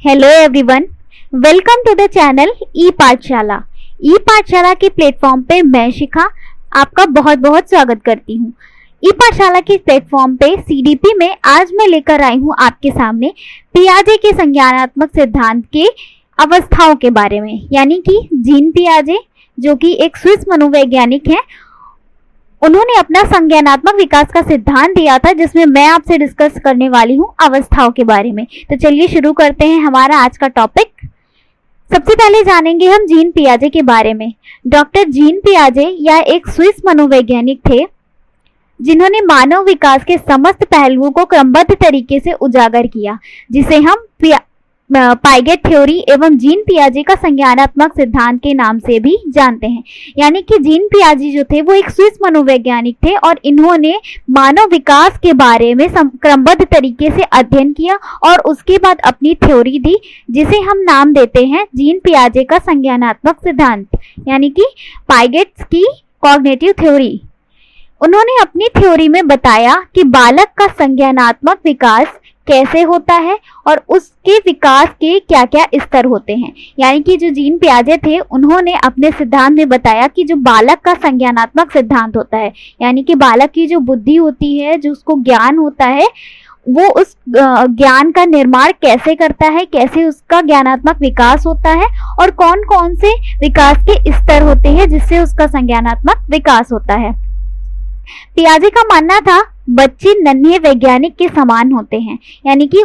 Hello everyone, welcome to the channel E Pathshala. E पाठशाला के platform पे मैं शिखा आपका बहुत बहुत स्वागत करती हूँ। ई पाठशाला के प्लेटफॉर्म पे सीडीपी में आज मैं लेकर आई हूँ आपके सामने पियाजे के संज्ञानात्मक सिद्धांत के अवस्थाओं के बारे में, यानी कि जीन पियाजे जो कि एक स्विस मनोवैज्ञानिक हैं, उन्होंने अपना संज्ञानात्मक विकास का सिद्धांत दिया था जिसमें मैं आपसे डिस्कस करने वाली हूँ अवस्थाओं के बारे में। तो चलिए शुरू करते हैं हमारा आज का टॉपिक। सबसे पहले जानेंगे हम जीन पियाजे के बारे में। डॉक्टर जीन पियाजे या एक स्विस मनोवैज्ञानिक थे जिन्होंने मानव विकास के समस्त पहलुओं को क्रमबद्ध तरीके से उजागर किया, जिसे हम पाइगेट थ्योरी एवं जीन पियाजे का संज्ञानात्मक सिद्धांत के नाम से भी जानते हैं। यानी कि जीन पियाजे जो थे वो एक स्विस मनोवैज्ञानिक थे और इन्होंने मानव विकास के बारे में क्रमबद्ध तरीके से अध्ययन किया और उसके बाद अपनी थ्योरी दी, जिसे हम नाम देते हैं जीन पियाजे का संज्ञानात्मक सिद्धांत, यानी कि पाइगेट्स की कॉग्निटिव थ्योरी। उन्होंने अपनी थ्योरी में बताया कि बालक का संज्ञानात्मक विकास कैसे होता है और उसके विकास के क्या क्या स्तर होते हैं। यानी कि जो जीन पियाजे थे उन्होंने अपने सिद्धांत में बताया कि जो बालक का संज्ञानात्मक सिद्धांत होता है, यानी कि बालक की जो बुद्धि होती है, जो उसको ज्ञान होता है, वो उस ज्ञान का निर्माण कैसे करता है, कैसे उसका ज्ञानात्मक विकास होता है और कौन कौन से विकास के स्तर होते हैं जिससे उसका संज्ञानात्मक विकास होता है। पियाजे का मानना था बच्चे नन्हे वैज्ञानिक के समान होते हैं। यानी कि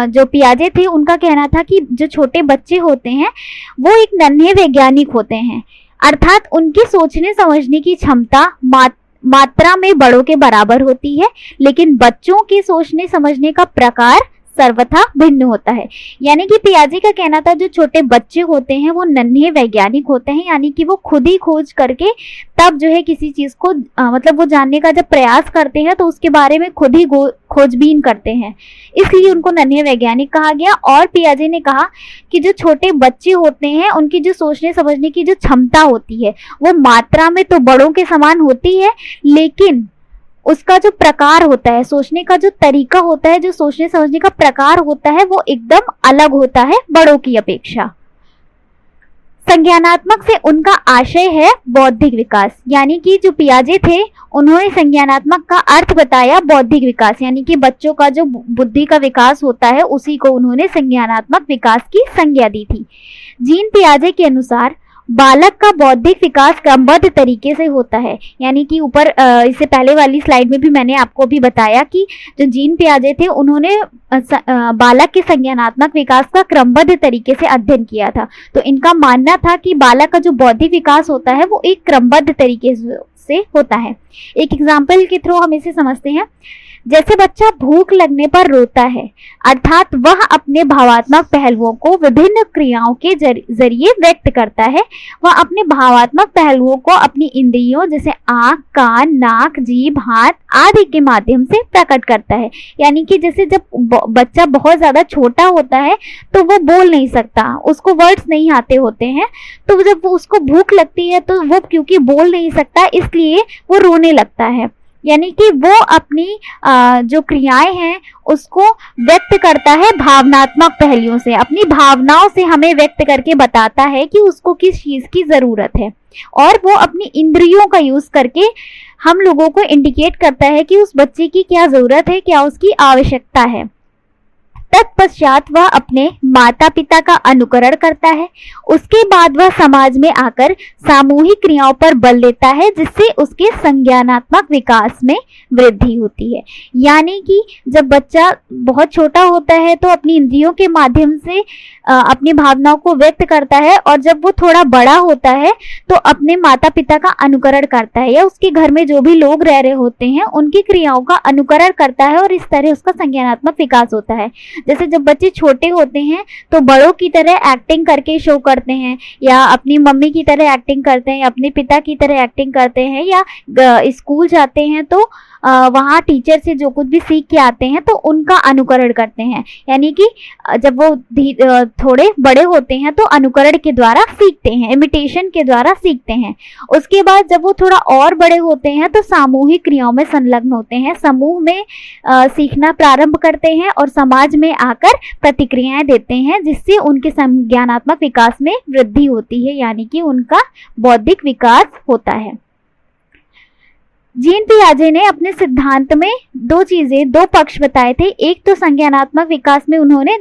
जो पियाजे थे उनका कहना था कि जो छोटे बच्चे होते हैं वो एक नन्हे वैज्ञानिक होते हैं, अर्थात उनकी सोचने समझने की क्षमता मात्रा में बड़ों के बराबर होती है, लेकिन बच्चों के सोचने समझने का प्रकार सर्वथा भिन्न होता है। यानी कि पियाजे का कहना था जो छोटे बच्चे होते हैं वो नन्हे वैज्ञानिक होते हैं, यानी कि वो खुद ही खोज करके तब जो है किसी चीज को मतलब वो जानने का जब प्रयास करते हैं तो उसके बारे में खुद ही खोजबीन करते हैं, इसलिए उनको नन्हे वैज्ञानिक कहा गया। और पियाजे ने कहा कि जो छोटे बच्चे होते हैं उनकी जो सोचने समझने की जो क्षमता होती है वो मात्रा में तो बड़ों के समान होती है, लेकिन उसका जो प्रकार होता है, सोचने का जो तरीका होता है, जो सोचने समझने का प्रकार होता है, वो एकदम अलग होता है बड़ों की अपेक्षा। संज्ञानात्मक से उनका आशय है बौद्धिक विकास। यानी कि जो पियाजे थे उन्होंने संज्ञानात्मक का अर्थ बताया बौद्धिक विकास, यानी कि बच्चों का जो बुद्धि का विकास होता है उसी को उन्होंने संज्ञानात्मक विकास की संज्ञा दी थी। जीन पियाजे के अनुसार बालक का बौद्धिक विकास क्रमबद्ध तरीके से होता है। यानी कि ऊपर इससे पहले वाली स्लाइड में भी मैंने आपको भी बताया कि जो जीन पियाजे थे उन्होंने बालक के संज्ञानात्मक विकास का क्रमबद्ध तरीके से अध्ययन किया था। तो इनका मानना था कि बालक का जो बौद्धिक विकास होता है वो एक क्रमबद्ध तरीके से होता है। एक एग्जाम्पल के थ्रू हम इसे समझते हैं। जैसे बच्चा भूख लगने पर रोता है, अर्थात वह अपने भावात्मक पहलुओं को विभिन्न क्रियाओं के जरिए व्यक्त करता है। वह अपने भावात्मक पहलुओं को अपनी इंद्रियों जैसे आँख, कान, नाक, जीभ, हाथ आदि के माध्यम से प्रकट करता है। यानी कि जैसे जब बच्चा बहुत ज्यादा छोटा होता है तो वो बोल नहीं सकता, उसको वर्ड्स नहीं आते होते हैं, तो जब उसको भूख लगती है तो वो क्योंकि बोल नहीं सकता इसलिए वो रोने लगता है। यानी कि वो अपनी जो क्रियाएं हैं उसको व्यक्त करता है भावनात्मक पहलुओं से, अपनी भावनाओं से हमें व्यक्त करके बताता है कि उसको किस चीज की जरूरत है, और वो अपनी इंद्रियों का यूज करके हम लोगों को इंडिकेट करता है कि उस बच्चे की क्या जरूरत है, क्या उसकी आवश्यकता है। तत्पश्चात वह अपने माता पिता का अनुकरण करता है। उसके बाद वह समाज में आकर सामूहिक क्रियाओं पर बल देता है, जिससे उसके संज्ञानात्मक विकास में वृद्धि होती है। यानी कि जब बच्चा बहुत छोटा होता है तो अपनी इंद्रियों के माध्यम से अपनी भावनाओं को व्यक्त करता है, और जब वो थोड़ा बड़ा होता है तो अपने माता पिता का अनुकरण करता है या उसके घर में जो भी लोग रह रहे होते हैं उनकी क्रियाओं का अनुकरण करता है, और इस तरह उसका संज्ञानात्मक विकास होता है। जैसे जब बच्चे छोटे होते हैं तो बड़ों की तरह एक्टिंग करके शो करते हैं, या अपनी मम्मी की तरह एक्टिंग करते हैं, या अपने पिता की तरह एक्टिंग करते हैं, या स्कूल जाते हैं तो वहाँ टीचर से जो कुछ भी सीख के आते हैं तो उनका अनुकरण करते हैं। यानी कि जब वो थोड़े बड़े होते हैं तो अनुकरण के द्वारा सीखते हैं, इमिटेशन के द्वारा सीखते हैं। उसके बाद जब वो थोड़ा और बड़े होते हैं तो सामूहिक क्रियाओं में संलग्न होते हैं, समूह में सीखना प्रारंभ करते हैं और समाज में आकर प्रतिक्रियाएं देते हैं, जिससे उनके संज्ञानात्मक विकास में वृद्धि होती है, यानी कि उनका बौद्धिक विकास होता है। जीन पियाजे ने अपने सिद्धांत में दो पक्ष बताए थे। एक तो संज्ञानात्मक विकास में उन्होंने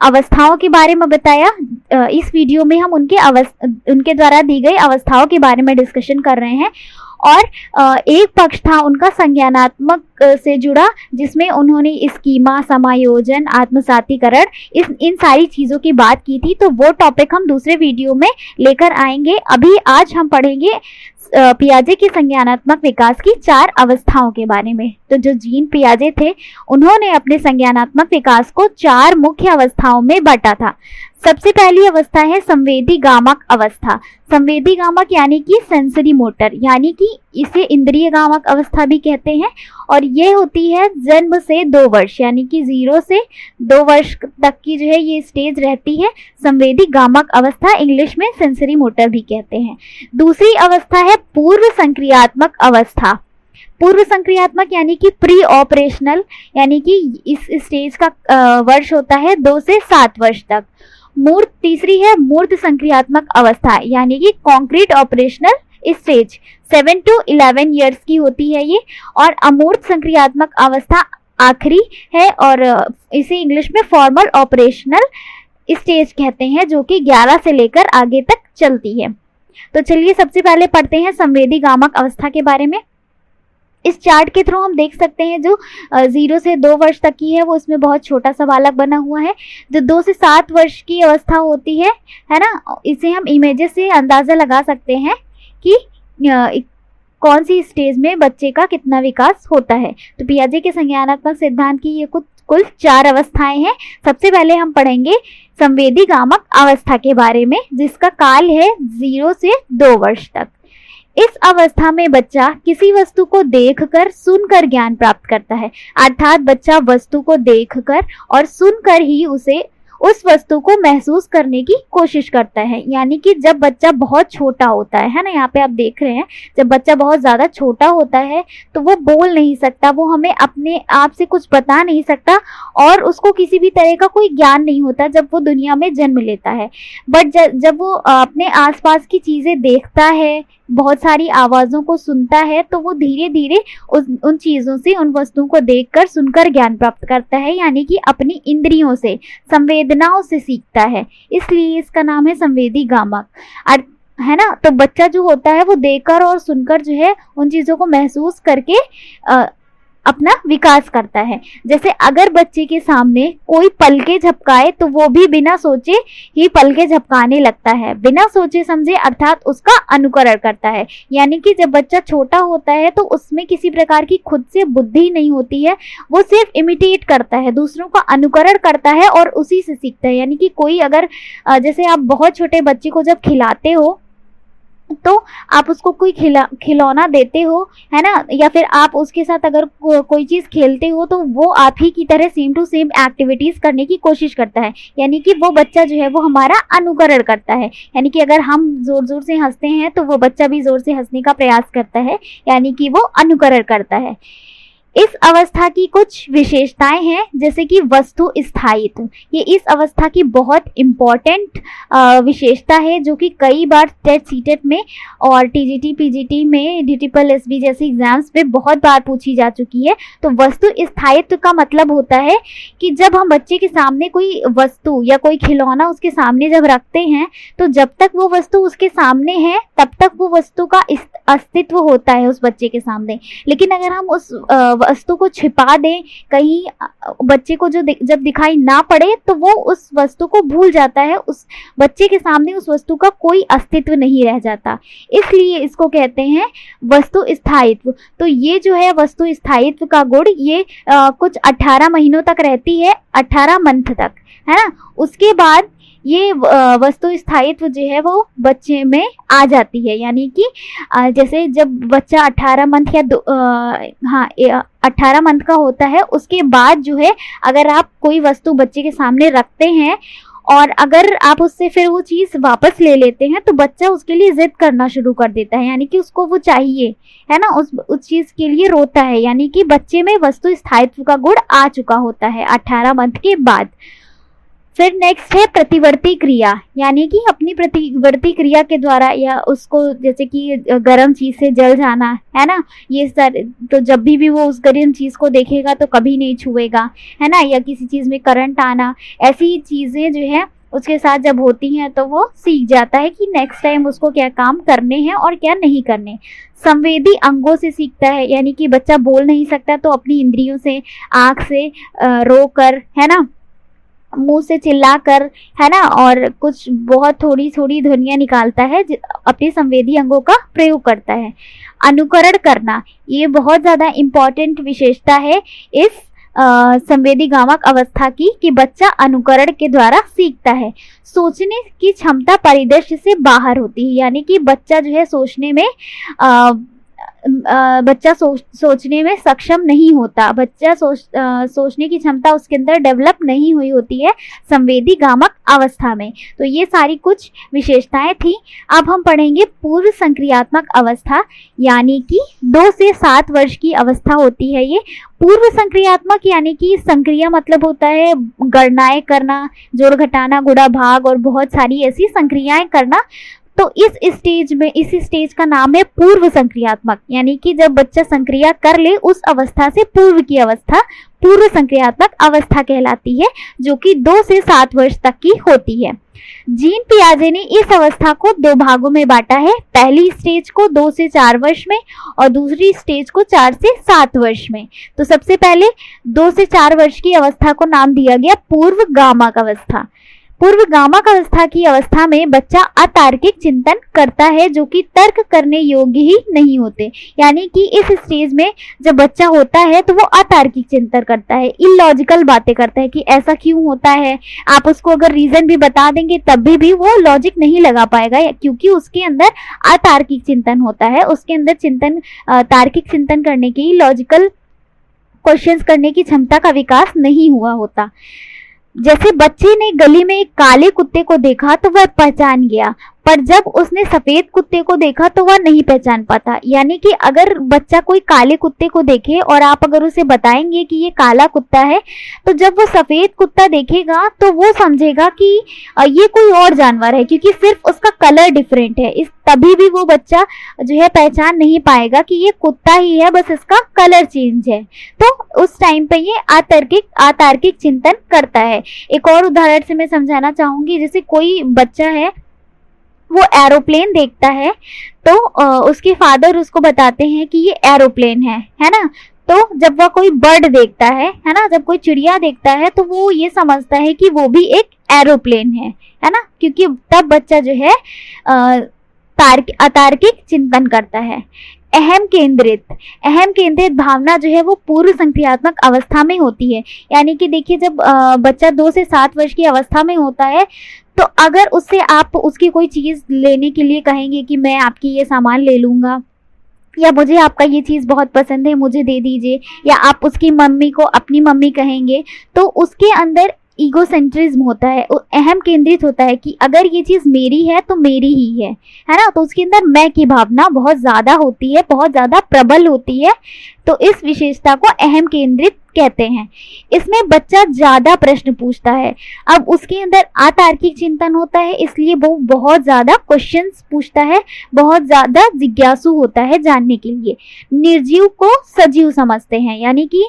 अवस्थाओं के बारे में बताया। इस वीडियो में हम उनके द्वारा दी गई अवस्थाओं के बारे में डिस्कशन कर रहे हैं। और एक पक्ष था उनका संज्ञानात्मक से जुड़ा, जिसमें उन्होंने स्कीमा, समायोजन, आत्मसातीकरण इन सारी चीज़ों की बात की थी। तो वो टॉपिक हम दूसरे वीडियो में लेकर आएंगे। अभी आज हम पढ़ेंगे पियाजे की संज्ञानात्मक विकास की 4 अवस्थाओं के बारे में। तो जो जीन पियाजे थे उन्होंने अपने संज्ञानात्मक विकास को 4 मुख्य अवस्थाओं में बांटा था। सबसे पहली अवस्था है संवेदी गामक अवस्था। संवेदी गामक यानी कि सेंसरी मोटर, यानी कि इसे इंद्रिय गामक अवस्था भी कहते हैं। और ये होती है जन्म से 2 वर्ष, यानी कि 0 से 2 वर्ष तक की जो है ये स्टेज रहती है संवेदी गामक अवस्था, इंग्लिश में सेंसरी मोटर भी कहते हैं। दूसरी अवस्था है पूर्व संक्रियात्मक अवस्था। पूर्व संक्रियात्मक यानी कि प्री ऑपरेशनल, यानी कि इस स्टेज का वर्ष होता है 2 से 7 वर्ष तक। तीसरी है मूर्त संक्रियात्मक अवस्था, यानी कि concrete operational stage 7 to 11 years की होती है ये। और अमूर्त संक्रियात्मक अवस्था आखिरी है और इसे इंग्लिश में फॉर्मल ऑपरेशनल स्टेज कहते हैं, जो कि 11 से लेकर आगे तक चलती है। तो चलिए सबसे पहले पढ़ते हैं संवेदी गामक अवस्था के बारे में। इस चार्ट के थ्रू हम देख सकते हैं जो 0 से 2 वर्ष तक की है वो इसमें बहुत छोटा सा बालक बना हुआ है। जो 2 से 7 वर्ष की अवस्था होती है ना, इसे हम इमेजेस से अंदाज़ा लगा सकते हैं कि कौन सी स्टेज में बच्चे का कितना विकास होता है। तो पियाजे के संज्ञानात्मक सिद्धांत की ये कुल 4 अवस्थाएं हैं। सबसे पहले हम पढ़ेंगे संवेदी गामक अवस्था के बारे में, जिसका काल है 0 से 2 वर्ष तक। इस अवस्था में बच्चा किसी वस्तु को देखकर सुनकर ज्ञान प्राप्त करता है, अर्थात बच्चा वस्तु को देखकर और सुनकर ही उस वस्तु को महसूस करने की कोशिश करता है। यानी कि जब बच्चा बहुत छोटा होता है ना, यहाँ पे आप देख रहे हैं, जब बच्चा बहुत ज़्यादा छोटा होता है तो वो बोल नहीं सकता, वो हमें अपने आप से कुछ बता नहीं सकता और उसको किसी भी तरह का कोई ज्ञान नहीं होता जब वो दुनिया में जन्म लेता है। बट जब वो अपने आसपास की चीज़ें देखता है, बहुत सारी आवाज़ों को सुनता है, तो वो धीरे धीरे उन चीज़ों से, उन वस्तुओं को देखकर सुनकर ज्ञान प्राप्त करता है, यानी कि अपनी इंद्रियों से, संवेदनाओं से सीखता है। इसलिए इसका नाम है संवेदी गामक, है ना। तो बच्चा जो होता है वो देखकर और सुनकर जो है उन चीज़ों को महसूस करके अपना विकास करता है। जैसे अगर बच्चे के सामने कोई पलके झपकाए तो वो भी बिना सोचे ही पलके झपकाने लगता है, बिना सोचे समझे, अर्थात उसका अनुकरण करता है। यानी कि जब बच्चा छोटा होता है तो उसमें किसी प्रकार की खुद से बुद्धि नहीं होती है, वो सिर्फ इमिटेट करता है, दूसरों का अनुकरण करता है और उसी से सीखता है। यानी कि कोई अगर जैसे आप बहुत छोटे बच्चे को जब खिलाते हो तो आप उसको कोई खिलौना देते हो, है ना, या फिर आप उसके साथ अगर कोई चीज़ खेलते हो तो वो आप ही की तरह सेम टू सेम एक्टिविटीज़ करने की कोशिश करता है। यानी कि वो बच्चा जो है वो हमारा अनुकरण करता है। यानी कि अगर हम ज़ोर ज़ोर से हंसते हैं तो वो बच्चा भी ज़ोर से हंसने का प्रयास करता है, यानी कि वो अनुकरण करता है। इस अवस्था की कुछ विशेषताएं हैं, जैसे कि वस्तु स्थायित्व। ये इस अवस्था की बहुत इम्पॉर्टेंट विशेषता है, जो कि कई बार टेट सीटेट में और टीजीटी पीजीटी में DTPL-SB जैसे एग्जाम्स में बहुत बार पूछी जा चुकी है। तो वस्तु स्थायित्व का मतलब होता है कि जब हम बच्चे के सामने कोई वस्तु या कोई खिलौना उसके सामने जब रखते हैं तो जब तक वो वस्तु उसके सामने है तब तक वो वस्तु का अस्तित्व होता है उस बच्चे के सामने। लेकिन अगर हम उस वस्तु को छिपा दें कहीं, बच्चे को जब दिखाई ना पड़े तो वो उस वस्तु को भूल जाता है, उस बच्चे के सामने उस वस्तु का कोई अस्तित्व नहीं रह जाता। इसलिए इसको कहते हैं वस्तु स्थायित्व। तो ये जो है वस्तु स्थायित्व का गुण, ये कुछ 18 महीनों तक रहती है, 18 मंथ तक, है ना। उसके बाद ये वस्तु स्थायित्व जो है वो बच्चे में आ जाती है। यानी कि जैसे जब बच्चा 18 मंथ या 18 मंथ का होता है, उसके बाद जो है अगर आप कोई वस्तु बच्चे के सामने रखते हैं और अगर आप उससे फिर वो चीज़ वापस ले लेते हैं तो बच्चा उसके लिए जिद करना शुरू कर देता है, यानी कि उसको वो चाहिए, है ना, उस चीज़ के लिए रोता है। यानी कि बच्चे में वस्तु स्थायित्व का गुण आ चुका होता है 18 मंथ के बाद। फिर नेक्स्ट है प्रतिवर्ती क्रिया, यानी कि अपनी प्रतिवर्ती क्रिया के द्वारा, या उसको जैसे कि गर्म चीज़ से जल जाना, है ना, ये सर तो जब भी वो उस गर्म चीज़ को देखेगा तो कभी नहीं छुएगा, है ना, या किसी चीज़ में करंट आना, ऐसी चीज़ें जो है उसके साथ जब होती हैं तो वो सीख जाता है कि नेक्स्ट टाइम उसको क्या काम करने हैं और क्या नहीं करने। संवेदी अंगों से सीखता है, यानी कि बच्चा बोल नहीं सकता तो अपनी इंद्रियों से, आँख से रो कर, है ना, मुंह से चिल्लाकर, है ना, और कुछ बहुत थोड़ी थोड़ी ध्वनियाँ निकालता है, अपने संवेदी अंगों का प्रयोग करता है। अनुकरण करना, ये बहुत ज़्यादा इम्पॉर्टेंट विशेषता है इस संवेदी गामक अवस्था की, कि बच्चा अनुकरण के द्वारा सीखता है। सोचने की क्षमता परिदृश्य से बाहर होती है, यानी कि बच्चा जो है सोचने में बच्चा सोचने में सक्षम नहीं होता, बच्चा सोचने की क्षमता उसके अंदर डेवलप नहीं हुई होती है संवेदी गामक अवस्था में। तो ये सारी कुछ विशेषताएं थी। अब हम पढ़ेंगे पूर्व संक्रियात्मक अवस्था, यानी कि 2 से 7 वर्ष की अवस्था होती है ये। पूर्व संक्रियात्मक यानी कि संक्रिया मतलब होता है गणनाएं करना, जोड़ घटाना, गुणा भाग और बहुत सारी ऐसी संक्रियाएं करना। तो इस स्टेज का नाम है पूर्व संक्रियात्मक, यानी कि जब बच्चा संक्रिया कर ले उस अवस्था से पूर्व की अवस्था पूर्व संक्रियात्मक अवस्था कहलाती है, जो कि 2 से 7 वर्ष तक की होती है। जीन पियाजे ने इस अवस्था को 2 भागों में बांटा है, पहली स्टेज को 2 से 4 वर्ष में और दूसरी स्टेज को 4 से 7 वर्ष में। तो सबसे पहले 2 से 4 वर्ष की अवस्था को नाम दिया गया पूर्व गामक अवस्था। पूर्व गामक अवस्था की अवस्था में बच्चा अतार्किक चिंतन करता है, जो कि तर्क करने योग्य ही नहीं होते। यानी कि इस स्टेज में जब बच्चा होता है तो वो अतार्किक चिंतन करता है, इलॉजिकल बातें करता है कि ऐसा क्यों होता है। आप उसको अगर रीजन भी बता देंगे तब भी वो लॉजिक नहीं लगा पाएगा, क्योंकि उसके अंदर अतार्किक चिंतन होता है, उसके अंदर तार्किक चिंतन करने की, लॉजिकल क्वेश्चंस करने की क्षमता का विकास नहीं हुआ होता। जैसे बच्चे ने गली में एक काले कुत्ते को देखा तो वह पहचान गया, पर जब उसने सफेद कुत्ते को देखा तो वह नहीं पहचान पाता। यानी कि अगर बच्चा कोई काले कुत्ते को देखे और आप अगर उसे बताएंगे कि ये काला कुत्ता है, तो जब वो सफेद कुत्ता देखेगा तो वो समझेगा कि ये कोई और जानवर है, क्योंकि सिर्फ उसका कलर डिफरेंट है। तभी भी वो बच्चा जो है पहचान नहीं पाएगा कि ये कुत्ता ही है, बस इसका कलर चेंज है। तो उस टाइम पे ये अतार्किक चिंतन करता है। एक और उदाहरण से मैं समझाना चाहूंगी। जैसे कोई बच्चा है, वो एरोप्लेन देखता है तो उसके फादर उसको बताते हैं कि ये एरोप्लेन है ना। तो जब वह कोई बर्ड देखता है ना, जब कोई चिड़िया देखता है तो वो ये समझता है कि वो भी एक एरोप्लेन है ना, क्योंकि तब बच्चा जो है अतार्किक चिंतन करता है। अहम केंद्रित भावना जो है वो पूर्व संक्रियात्मक अवस्था में होती है। यानी कि देखिए, जब बच्चा 2 से 7 वर्ष की अवस्था में होता है तो अगर उससे आप उसकी कोई चीज़ लेने के लिए कहेंगे कि मैं आपकी ये सामान ले लूँगा, या मुझे आपका ये चीज़ बहुत पसंद है, मुझे दे दीजिए, या आप उसकी मम्मी को अपनी मम्मी कहेंगे, तो उसके अंदर ईगोसेंट्रिज्म होता है, अहम केंद्रित होता है कि अगर ये चीज़ मेरी है तो मेरी ही है ना। तो उसके अंदर मैं की भावना बहुत ज़्यादा होती है, बहुत ज़्यादा प्रबल होती है। तो इस विशेषता को अहम केंद्रित कहते हैं। इसमें बच्चा ज़्यादा प्रश्न पूछता है। अब उसके अंदर अतार्किक चिंतन होता है, इसलिए वो बहुत ज़्यादा क्वेश्चंस पूछता है, बहुत ज़्यादा जिज्ञासु होता है जानने के लिए। निर्जीव को सजीव समझते हैं, यानी कि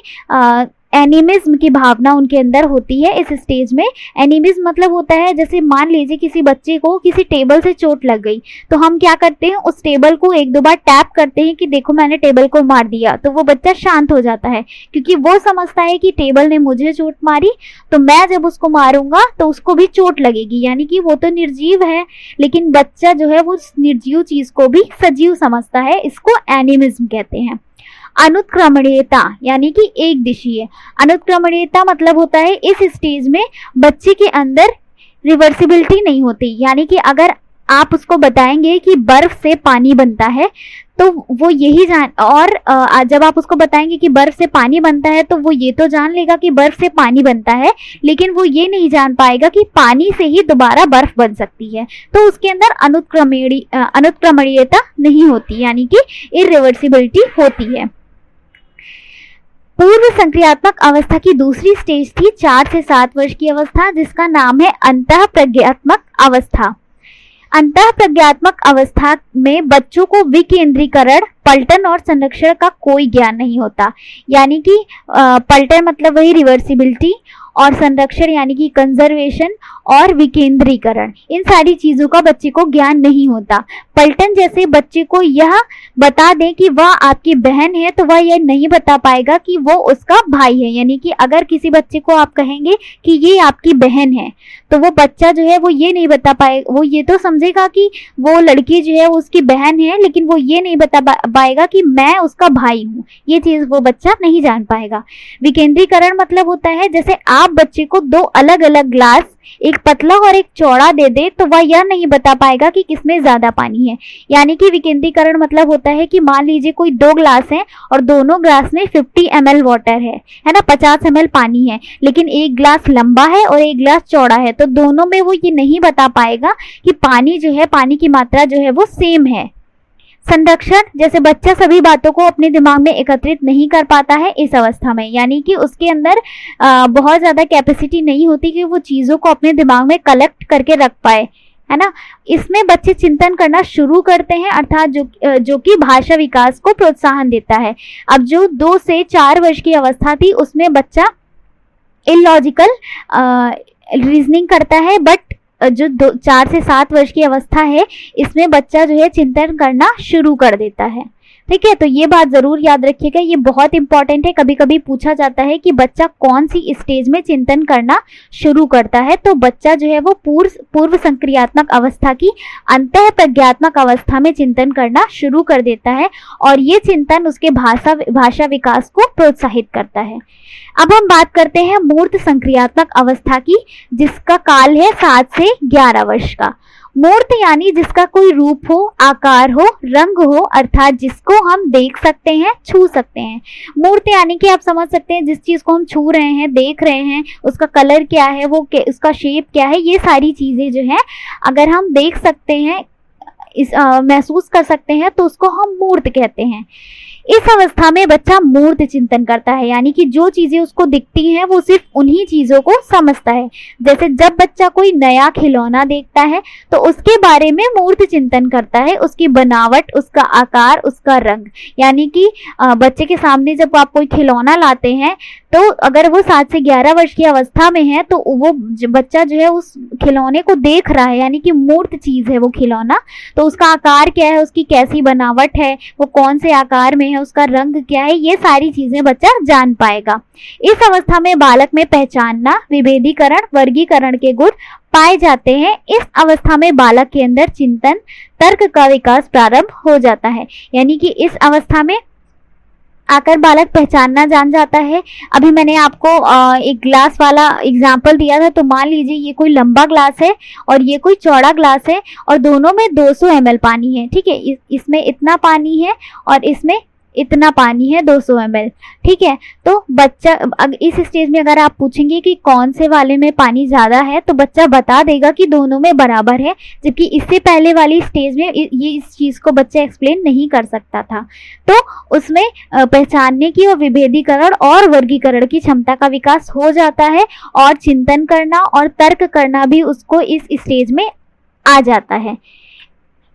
एनिमिज्म की भावना उनके अंदर होती है इस स्टेज में। एनिमिज्म मतलब होता है, जैसे मान लीजिए किसी बच्चे को किसी टेबल से चोट लग गई, तो हम क्या करते हैं, उस टेबल को 1-2 बार टैप करते हैं कि देखो मैंने टेबल को मार दिया, तो वो बच्चा शांत हो जाता है, क्योंकि वो समझता है कि टेबल ने मुझे चोट मारी, तो मैं जब उसको मारूंगा तो उसको भी चोट लगेगी। यानी कि वो तो निर्जीव है, लेकिन बच्चा जो है वो निर्जीव चीज को भी सजीव समझता है। इसको एनिमिज्म कहते हैं। अनुत्क्रमणीयता यानी कि एक दिशीय। अनुत्क्रमणीयता मतलब होता है इस स्टेज में बच्चे के अंदर रिवर्सिबिलिटी नहीं होती। यानी कि अगर आप उसको बताएंगे कि बर्फ से पानी बनता है तो वो यही जान, और जब आप उसको बताएंगे कि बर्फ से पानी बनता है तो वो ये तो जान लेगा कि बर्फ से पानी बनता है, लेकिन वो ये नहीं जान पाएगा कि पानी से ही दोबारा बर्फ बन सकती है। तो उसके अंदर अनुत्क्रमणीयता नहीं होती, यानी कि इरिवर्सिबिलिटी होती है। पूर्व संक्रियात्मक अवस्था की दूसरी स्टेज थी 4 से 7 वर्ष की अवस्था, जिसका नाम है अंतः प्रज्ञात्मक अवस्था। अंतः प्रज्ञात्मक अवस्था में बच्चों को विकेंद्रीकरण, पलटन और संरक्षण का कोई ज्ञान नहीं होता। यानी कि पलटन मतलब वही रिवर्सिबिलिटी, और संरक्षण यानी कि कंजर्वेशन, और विकेंद्रीकरण, इन सारी चीजों का बच्चे को ज्ञान नहीं होता। पलटन जैसे बच्चे को यह बता दें कि वह आपकी बहन है तो वह यह नहीं बता पाएगा कि वो उसका भाई है। यानी कि अगर किसी बच्चे को आप कहेंगे कि ये आपकी बहन है तो वो बच्चा जो है वो ये नहीं बता पाएगा, वो ये तो समझेगा कि वो लड़की जो है वो उसकी बहन है, लेकिन वो ये नहीं बता पाएगा कि मैं उसका भाई हूँ। ये चीज वो बच्चा नहीं जान पाएगा। विकेंद्रीकरण मतलब होता है जैसे आप बच्चे को 2 अलग अलग ग्लास, एक पतला और एक चौड़ा दे दे तो वह यह नहीं बता पाएगा कि किसमें ज्यादा पानी है। यानी कि विकेंद्रीकरण मतलब होता है कि मान लीजिए कोई 2 ग्लास हैं और दोनों ग्लास में 50 ml वाटर है ना, 50 ml पानी है, लेकिन एक ग्लास लंबा है और एक ग्लास चौड़ा है, तो दोनों में वो ये नहीं बता पाएगा कि पानी जो है, पानी की मात्रा जो है वो सेम है। संरक्षण जैसे बच्चा सभी बातों को अपने दिमाग में एकत्रित नहीं कर पाता है इस अवस्था में, यानी कि उसके अंदर बहुत ज्यादा कैपेसिटी नहीं होती कि वो चीजों को अपने दिमाग में कलेक्ट करके रख पाए, है ना। इसमें बच्चे चिंतन करना शुरू करते हैं, अर्थात जो कि भाषा विकास को प्रोत्साहन देता है। अब जो 2 से 4 वर्ष की अवस्था थी उसमें बच्चा इलॉजिकल रीजनिंग करता है, बट जो 4 से 7 वर्ष की अवस्था है इसमें बच्चा जो है चिंतन करना शुरू कर देता है। ठीक है, तो ये बात जरूर याद रखिएगा, ये बहुत इंपॉर्टेंट है। कभी कभी पूछा जाता है कि बच्चा कौन सी स्टेज में चिंतन करना शुरू करता है, तो बच्चा जो है वो पूर्व संक्रियात्मक अवस्था की अंतः प्रज्ञात्मक अवस्था में चिंतन करना शुरू कर देता है, और ये चिंतन उसके भाषा विकास को प्रोत्साहित करता है। अब हम बात करते हैं मूर्त संक्रियात्मक अवस्था की, जिसका काल है 7 से 11 वर्ष का। मूर्त यानी जिसका कोई रूप हो, आकार हो, रंग हो, अर्थात जिसको हम देख सकते हैं, छू सकते हैं। मूर्त यानी कि आप समझ सकते हैं जिस चीज को हम छू रहे हैं, देख रहे हैं, उसका कलर क्या है, वो उसका शेप क्या है, ये सारी चीजें जो है अगर हम देख सकते हैं, महसूस कर सकते हैं, तो उसको हम मूर्त कहते हैं। इस अवस्था में बच्चा मूर्त चिंतन करता है, यानी कि जो चीजें उसको दिखती हैं वो सिर्फ उन्हीं चीजों को समझता है। जैसे जब बच्चा कोई नया खिलौना देखता है तो उसके बारे में मूर्त चिंतन करता है, उसकी बनावट, उसका आकार, उसका रंग। यानी कि बच्चे के सामने जब आप कोई खिलौना लाते हैं तो अगर वो 7 से 11 वर्ष की अवस्था में है तो वो बच्चा जो है उस खिलौने को देख रहा है, यानी कि मूर्त चीज है वो खिलौना। तो उसका आकार क्या है, उसकी कैसी बनावट है, वो कौन से आकार में है, उसका रंग क्या है, ये सारी चीजें बच्चा जान पाएगा। इस अवस्था में बालक में पहचानना, विभेदीकरण, वर्गीकरण के गुण पाए जाते हैं। इस अवस्था में बालक के अंदर चिंतन, तर्क का विकास प्रारंभ हो जाता है। यानी कि इस अवस्था में आकर बालक पहचानना जान जाता है। अभी मैंने आपको एक ग्लास वाला एग्जाम्पल दिया था, तो मान लीजिए ये कोई लंबा ग्लास है और ये कोई चौड़ा ग्लास है और दोनों में 200 ml पानी है। ठीक है, इसमें इतना पानी है और इसमें इतना पानी है 200 ml। ठीक है, तो बच्चा इस स्टेज में अगर आप पूछेंगे कि कौन से वाले में पानी ज्यादा है तो बच्चा बता देगा कि दोनों में बराबर है, जबकि इससे पहले वाली स्टेज में ये इस चीज को बच्चा एक्सप्लेन नहीं कर सकता था। तो उसमें पहचानने की और विभेदीकरण और वर्गीकरण की क्षमता का विकास हो जाता है, और चिंतन करना और तर्क करना भी उसको इस स्टेज में आ जाता है।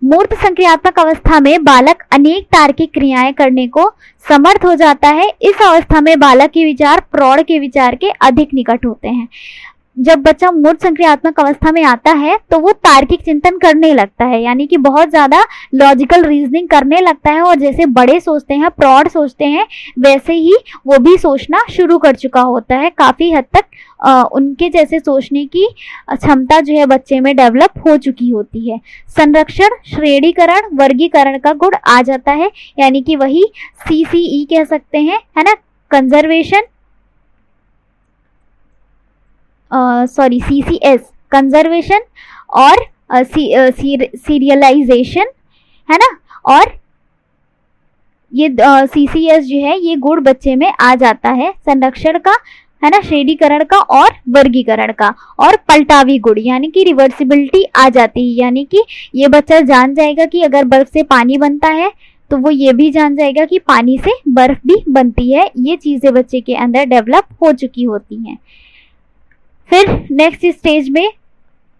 मूर्त संक्रियात्मक अवस्था में बालक अनेक तार्किक क्रियाएं करने को समर्थ हो जाता है। इस अवस्था में बालक के विचार प्रौढ़ के विचार के अधिक निकट होते हैं। जब बच्चा मूर्त संक्रियात्मक अवस्था में आता है तो वो तार्किक चिंतन करने लगता है, यानी कि बहुत ज्यादा लॉजिकल रीजनिंग करने लगता है, और जैसे बड़े सोचते हैं, प्रौढ़ सोचते हैं, वैसे ही वो भी सोचना शुरू कर चुका होता है। काफी हद तक उनके जैसे सोचने की क्षमता जो है बच्चे में डेवलप हो चुकी होती है। संरक्षण, श्रेणीकरण, वर्गीकरण का गुण आ जाता है, यानी कि वही CCE कह सकते हैं, है ना, कंजर्वेशन, CCS, कंजर्वेशन और सीरियलाइजेशन, है ना। और ये CCS जो है ये गुण बच्चे में आ जाता है, संरक्षण का, है ना, श्रेणीकरण का और वर्गीकरण का। और पलटावी गुण यानी कि रिवर्सिबिलिटी आ जाती है, यानी कि ये बच्चा जान जाएगा कि अगर बर्फ से पानी बनता है तो वो ये भी जान जाएगा कि पानी से बर्फ भी बनती है। ये चीजें बच्चे के अंदर डेवलप हो चुकी होती हैं। फिर नेक्स्ट स्टेज में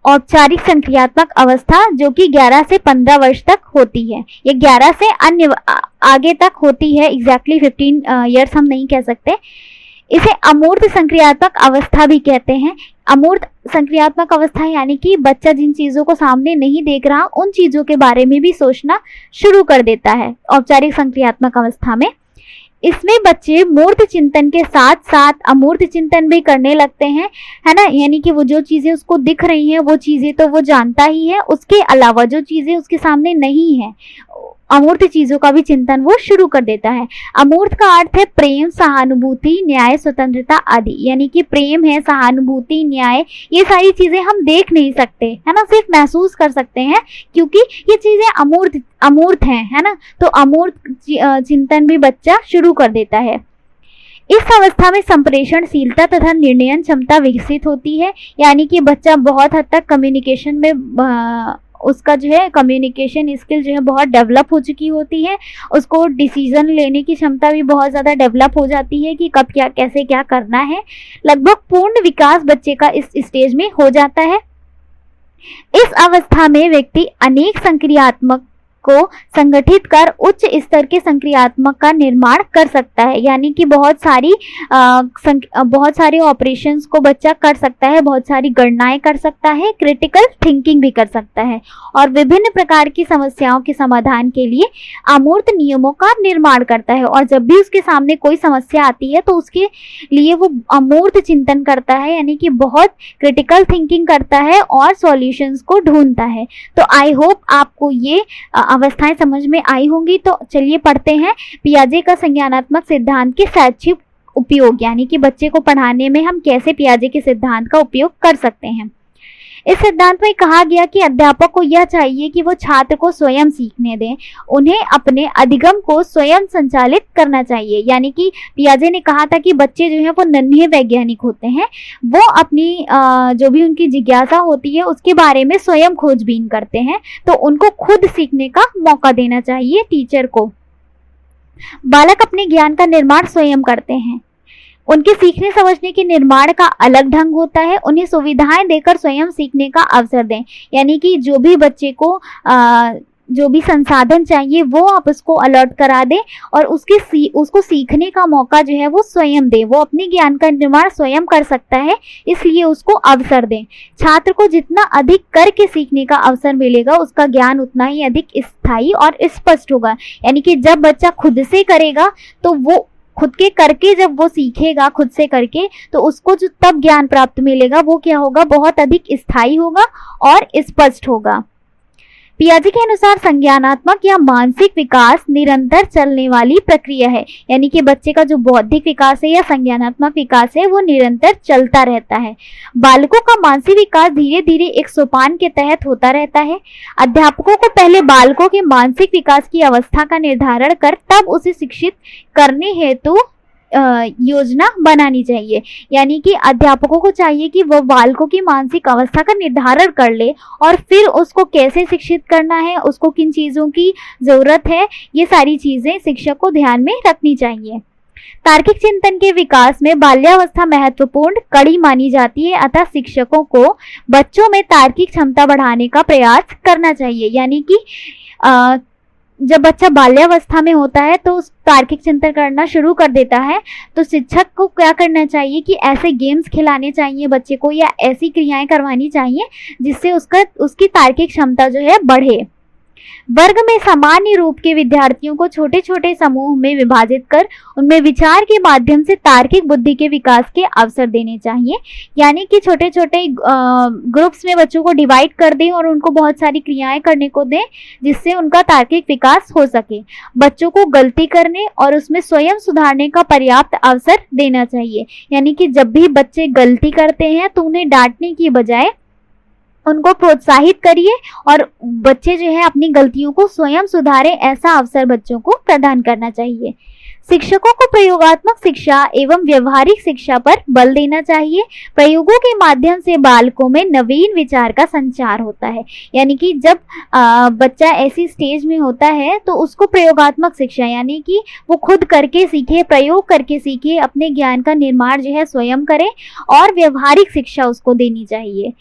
औपचारिक संक्रियात्मक अवस्था, जो कि 11 से 15 वर्ष तक होती है। ये 11 से अन्य आगे तक होती है, एग्जैक्टली 15 ईयर्स हम नहीं कह सकते। इसे अमूर्त संक्रियात्मक अवस्था भी कहते हैं। अमूर्त संक्रियात्मक अवस्था यानी कि बच्चा जिन चीजों को सामने नहीं देख रहा उन चीजों के बारे में भी सोचना शुरू कर देता है औपचारिक संक्रियात्मक अवस्था में। इसमें बच्चे मूर्त चिंतन के साथ साथ अमूर्त चिंतन भी करने लगते हैं, है ना। यानी कि वो जो चीजें उसको दिख रही हैं वो चीजें तो वो जानता ही है, उसके अलावा जो चीजें उसके सामने नहीं है अमूर्त चीजों का भी चिंतन वो शुरू कर देता है। अमूर्त का अर्थ है प्रेम, सहानुभूति, न्याय, स्वतंत्रता आदि। यानी कि प्रेम है, सहानुभूति, न्याय, ये सारी चीजें हम देख नहीं सकते, है ना, सिर्फ महसूस कर सकते हैं क्योंकि ये चीजें अमूर्त हैं, है ना। तो अमूर्त चिंतन भी बच्चा शुरू कर देता है। इस अवस्था में संप्रेषणशीलता तथा निर्णयन क्षमता विकसित होती है, यानी कि बच्चा बहुत हद तक कम्युनिकेशन में उसका जो है कम्युनिकेशन स्किल जो है बहुत डेवलप हो चुकी होती है। उसको डिसीजन लेने की क्षमता भी बहुत ज़्यादा डेवलप हो जाती है कि कब क्या कैसे क्या करना है। लगभग पूर्ण विकास बच्चे का इस स्टेज में हो जाता है। इस अवस्था में व्यक्ति अनेक संक्रियात्मक को संगठित कर उच्च स्तर के संक्रियात्मक का निर्माण कर सकता है, यानी कि बहुत सारे ऑपरेशंस को बच्चा कर सकता है, बहुत सारी गणनाएं कर सकता है, क्रिटिकल थिंकिंग भी कर सकता है और विभिन्न प्रकार की समस्याओं के समाधान के लिए अमूर्त नियमों का निर्माण करता है। और जब भी उसके सामने कोई समस्या आती है तो उसके लिए वो अमूर्त चिंतन करता है, यानी कि बहुत क्रिटिकल थिंकिंग करता है और सॉल्यूशंस को ढूंढता है। तो आई होप आपको ये अवस्थाएं समझ में आई होंगी। तो चलिए पढ़ते हैं पियाजे का संज्ञानात्मक सिद्धांत के शैक्षिक उपयोग, यानी कि बच्चे को पढ़ाने में हम कैसे पियाजे के सिद्धांत का उपयोग कर सकते हैं। इस सिद्धांत में कहा गया कि अध्यापक को यह चाहिए कि वो छात्र को स्वयं सीखने दें, उन्हें अपने अधिगम को स्वयं संचालित करना चाहिए। यानी कि पियाजे ने कहा था कि बच्चे जो हैं वो नन्हे वैज्ञानिक होते हैं, वो अपनी जो भी उनकी जिज्ञासा होती है उसके बारे में स्वयं खोजबीन करते हैं, तो उनको खुद सीखने का मौका देना चाहिए टीचर को। बालक अपने ज्ञान का निर्माण स्वयं करते हैं, उनके सीखने समझने के निर्माण का अलग ढंग होता है। उन्हें सुविधाएं देकर स्वयं सीखने का अवसर दें, यानी कि जो भी बच्चे को जो भी संसाधन चाहिए वो आप उसको अलर्ट करा दें और उसको सीखने का मौका जो है वो स्वयं दें। वो अपने ज्ञान का निर्माण स्वयं कर सकता है, इसलिए उसको अवसर दें। छात्र को जितना अधिक करके सीखने का अवसर मिलेगा उसका ज्ञान उतना ही अधिक स्थायी और स्पष्ट होगा। यानी कि जब बच्चा खुद से करेगा तो वो खुद के करके जब वो सीखेगा खुद से करके तो उसको जो तब ज्ञान प्राप्त मिलेगा वो क्या होगा, बहुत अधिक स्थायी होगा और स्पष्ट होगा। पियाजे के अनुसार संज्ञानात्मक या मानसिक विकास निरंतर चलने वाली प्रक्रिया है, यानी कि बच्चे का जो बौद्धिक विकास है या संज्ञानात्मक विकास है वो निरंतर चलता रहता है। बालकों का मानसिक विकास धीरे धीरे एक सोपान के तहत होता रहता है। अध्यापकों को पहले बालकों के मानसिक विकास की अवस्था का निर्धारण कर तब उसे शिक्षित करने हेतु योजना बनानी चाहिए। यानी कि अध्यापकों को चाहिए कि वो बालकों की मानसिक अवस्था का निर्धारण कर ले और फिर उसको कैसे शिक्षित करना है, उसको किन चीज़ों की ज़रूरत है, ये सारी चीज़ें शिक्षक को ध्यान में रखनी चाहिए। तार्किक चिंतन के विकास में बाल्यावस्था महत्वपूर्ण कड़ी मानी जाती है, अतः शिक्षकों को बच्चों में तार्किक क्षमता बढ़ाने का प्रयास करना चाहिए। यानी कि जब बच्चा बाल्यावस्था में होता है तो तार्किक चिंतन करना शुरू कर देता है, तो शिक्षक को क्या करना चाहिए कि ऐसे गेम्स खिलाने चाहिए बच्चे को या ऐसी क्रियाएं करवानी चाहिए जिससे उसकी तार्किक क्षमता जो है बढ़े। वर्ग में सामान्य रूप के विद्यार्थियों को छोटे छोटे समूह में विभाजित कर उनमें विचार के माध्यम से तार्किक बुद्धि के विकास के अवसर देने चाहिए। यानी कि छोटे छोटे ग्रुप्स में बच्चों को डिवाइड कर दें और उनको बहुत सारी क्रियाएं करने को दें जिससे उनका तार्किक विकास हो सके। बच्चों को गलती करने और उसमें स्वयं सुधारने का पर्याप्त अवसर देना चाहिए। यानी कि जब भी बच्चे गलती करते हैं तो उन्हें डांटने की बजाय उनको प्रोत्साहित करिए और बच्चे जो है अपनी गलतियों को स्वयं सुधारें, ऐसा अवसर बच्चों को प्रदान करना चाहिए। शिक्षकों को प्रयोगात्मक शिक्षा एवं व्यवहारिक शिक्षा पर बल देना चाहिए। प्रयोगों के माध्यम से बालकों में नवीन विचार का संचार होता है। यानी कि जब बच्चा ऐसी स्टेज में होता है तो उसको प्रयोगात्मक शिक्षा यानी कि वो खुद करके सीखे, प्रयोग करके सीखे, अपने ज्ञान का निर्माण जो है स्वयं करे, और व्यवहारिक शिक्षा उसको देनी चाहिए,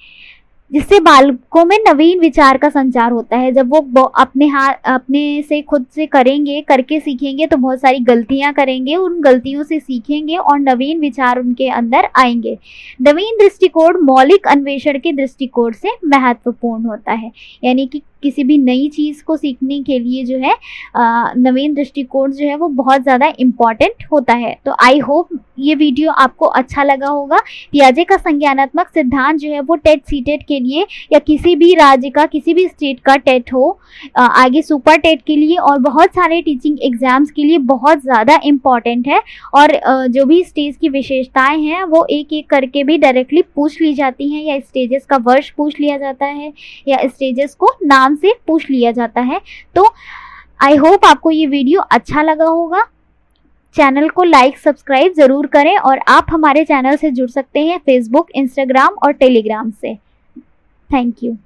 जिससे बालकों में नवीन विचार का संचार होता है। जब वो अपने से खुद से करेंगे, करके सीखेंगे तो बहुत सारी गलतियां करेंगे, उन गलतियों से सीखेंगे और नवीन विचार उनके अंदर आएंगे। नवीन दृष्टिकोण मौलिक अन्वेषण के दृष्टिकोण से महत्वपूर्ण होता है। यानी कि किसी भी नई चीज़ को सीखने के लिए जो है नवीन दृष्टिकोण जो है वो बहुत ज़्यादा इम्पॉर्टेंट होता है। तो आई होप ये वीडियो आपको अच्छा लगा होगा। पियाजे का संज्ञानात्मक सिद्धांत जो है वो टेट सीटेट के लिए या किसी भी राज्य का, किसी भी स्टेट का टेट हो, आगे सुपर टेट के लिए और बहुत सारे टीचिंग एग्जाम्स के लिए बहुत ज़्यादा इम्पॉर्टेंट है। और जो भी स्टेज की विशेषताएं हैं वो एक एक करके भी डायरेक्टली पूछ ली जाती हैं, या स्टेजेस का वर्ष पूछ लिया जाता है, या स्टेजेस को नाम से पूछ लिया जाता है। तो आई होप आपको ये वीडियो अच्छा लगा होगा। चैनल को लाइक सब्सक्राइब जरूर करें, और आप हमारे चैनल से जुड़ सकते हैं फेसबुक, इंस्टाग्राम और टेलीग्राम से। Thank you.